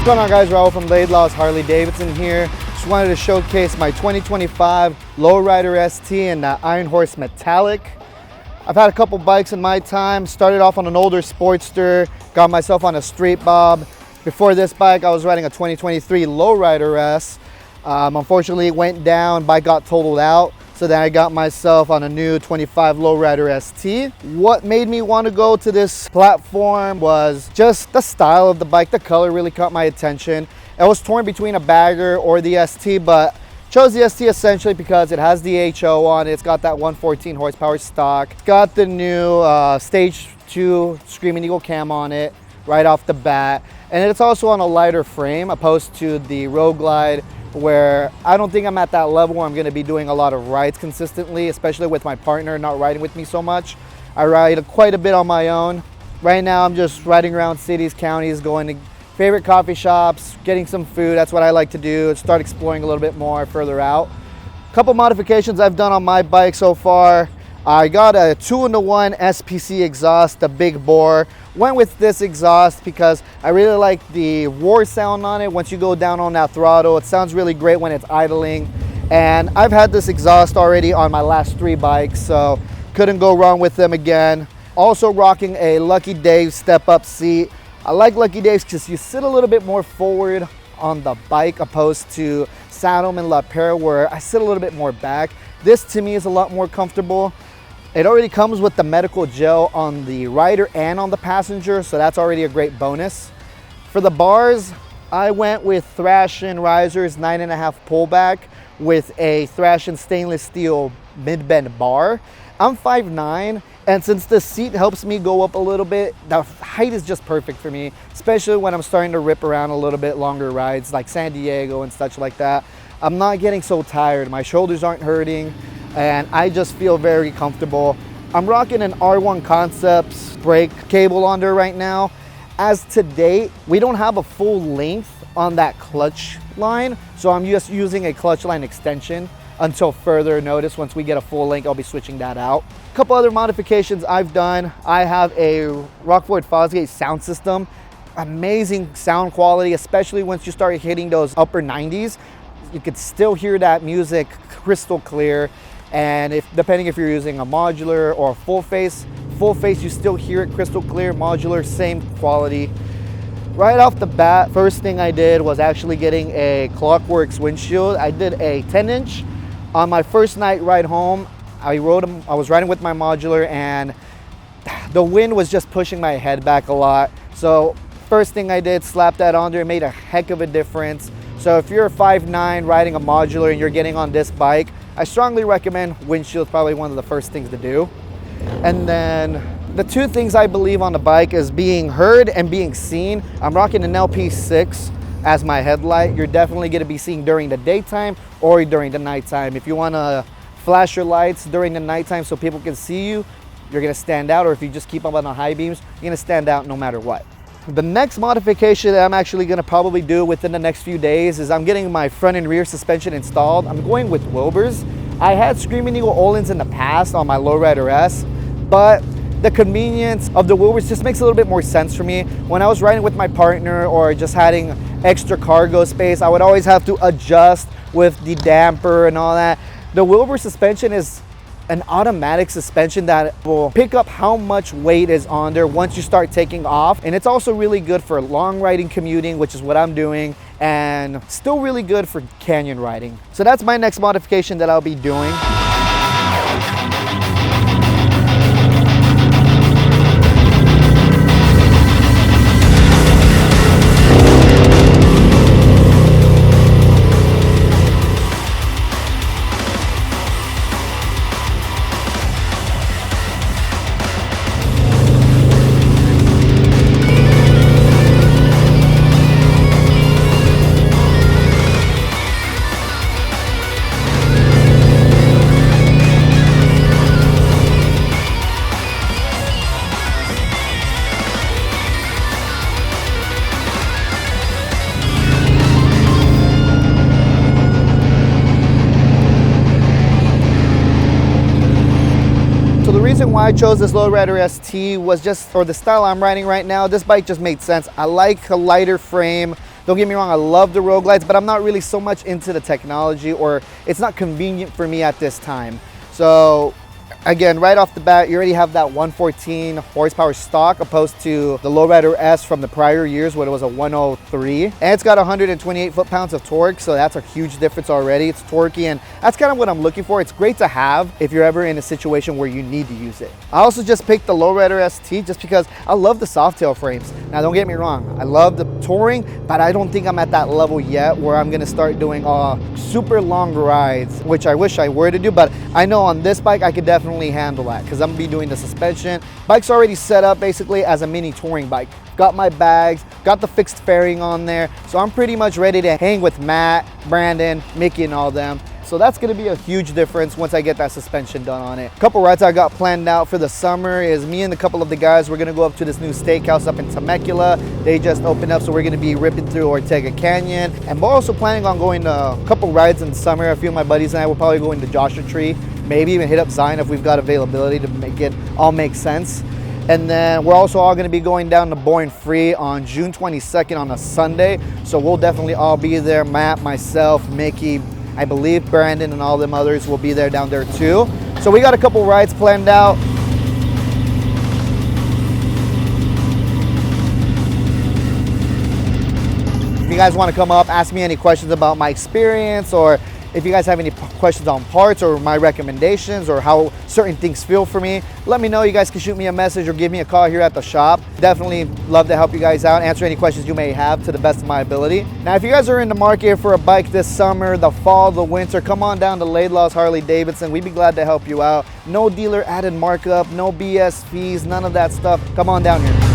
What's going on, guys? Raul from Laidlaw's Harley-Davidson here. Just wanted to showcase my 2025 Low Rider ST in the Iron Horse Metallic. I've had a couple bikes in my time. Started off on an older Sportster, got myself on a Street Bob. Before this bike, I was riding a 2023 Low Rider S. Unfortunately, it went down, bike got totaled out. So then I got myself on a new 25 Low Rider ST. What made me want to go to this platform was just the style of the bike. The color really caught my attention. I was torn between a bagger or the ST, but chose the ST essentially because it has the HO on it. It's got that 114 horsepower stock. It's got the new Stage 2 Screaming Eagle cam on it right off the bat. And it's also on a lighter frame opposed to the Road Glide, where I don't think I'm at that level where I'm going to be doing a lot of rides consistently, especially with my partner not riding with me so much. I ride quite a bit on my own. Right now I'm just riding around cities, counties, going to favorite coffee shops, getting some food. That's what I like to do. Start exploring a little bit more further out. A couple modifications I've done on my bike so far. I got a 2-in-1 SPC exhaust, the big bore. Went with this exhaust because I really like the roar sound on it. Once you go down on that throttle, it sounds really great when it's idling. And I've had this exhaust already on my last 3 bikes, so couldn't go wrong with them again. Also rocking a Lucky Dave step-up seat. I like Lucky Dave's because you sit a little bit more forward on the bike opposed to Saddam and La Perra, where I sit a little bit more back. This to me is a lot more comfortable. It already comes with the medical gel on the rider and on the passenger, so that's already a great bonus. For the bars, I went with Thrashin Risers 9.5 pullback with a Thrashin stainless steel mid-bend bar. I'm 5'9", and since the seat helps me go up a little bit, the height is just perfect for me, especially when I'm starting to rip around a little bit longer rides like San Diego and such like that. I'm not getting so tired, my shoulders aren't hurting, and I just feel very comfortable. I'm rocking an R1 Concepts brake cable on there right now. As to date, we don't have a full length on that clutch line, so I'm just using a clutch line extension until further notice. Once we get a full length, I'll be switching that out. A couple other modifications I've done. I have a Rockford Fosgate sound system. Amazing sound quality, especially once you start hitting those upper 90s. You could still hear that music crystal clear. And depending if you're using a modular or a full face you still hear it crystal clear. Modular, same quality. Right off the bat, first thing I did was actually getting a Klock Werks windshield. I did a 10-inch. On my first night ride home, I was riding with my modular and the wind was just pushing my head back a lot. So first thing I did, slap that on there. It made a heck of a difference. So if you're 5'9", riding a modular and you're getting on this bike, I strongly recommend windshield. Probably one of the first things to do. And then the 2 things I believe on the bike is being heard and being seen. I'm rocking an LP6 as my headlight. You're definitely going to be seen during the daytime or during the nighttime. If you want to flash your lights during the nighttime so people can see you, you're going to stand out. Or if you just keep up on the high beams, you're going to stand out no matter what. The next modification that I'm actually going to probably do within the next few days is I'm getting my front and rear suspension installed. I'm going with Wilbur's. I had Screaming Eagle Olins in the past on my Low Rider S, but the convenience of the Wilbur's just makes a little bit more sense for me. When I was riding with my partner or just having extra cargo space, I would always have to adjust with the damper and all that. The Wilbur suspension is an automatic suspension that will pick up how much weight is on there once you start taking off. And it's also really good for long riding, commuting, which is what I'm doing, and still really good for canyon riding. So that's my next modification that I'll be doing. reason why I chose this Low Rider ST was just for the style I'm riding right now. This bike just made sense. I like a lighter frame, Don't get me wrong, I love the road glides, but I'm not really so much into the technology, or it's not convenient for me at this time. So again, right off the bat, you already have that 114 horsepower stock opposed to the Low Rider S from the prior years when it was a 103. And it's got 128 foot-pounds of torque, so that's a huge difference already. It's torquey, and that's kind of what I'm looking for. It's great to have if you're ever in a situation where you need to use it. I also just picked the Low Rider ST just because I love the Softail frames. Now, don't get me wrong, I love the touring, but I don't think I'm at that level yet where I'm gonna start doing super long rides, which I wish I were to do, but I know on this bike I could definitely handle that because I'm gonna be doing the suspension. Bike's already set up basically as a mini touring bike. Got my bags, got the fixed fairing on there, so I'm pretty much ready to hang with Matt, Brandon, Mickey, and all them. So that's gonna be a huge difference once I get that suspension done on it. A couple rides I got planned out for the summer is me and a couple of the guys, we're gonna go up to this new steakhouse up in Temecula. They just opened up, so we're gonna be ripping through Ortega Canyon. And we're also planning on going to a couple rides in the summer. A few of my buddies and I will probably go into Joshua Tree, maybe even hit up Zion if we've got availability to make it all make sense. And then we're also all gonna be going down to Boyne Free on June 22nd on a Sunday. So we'll definitely all be there. Matt, myself, Mickey, I believe Brandon and all them others will be there down there too. So we got a couple rides planned out. If you guys want to come up, ask me any questions about my experience, or if you guys have any questions on parts or my recommendations or how certain things feel for me, let me know. You guys can shoot me a message or give me a call here at the shop. Definitely love to help you guys out, answer any questions you may have to the best of my ability. Now, if you guys are in the market for a bike this summer, the fall, the winter, come on down to Laidlaw's Harley-Davidson. We'd be glad to help you out. No dealer added markup, no BS fees, none of that stuff. Come on down here.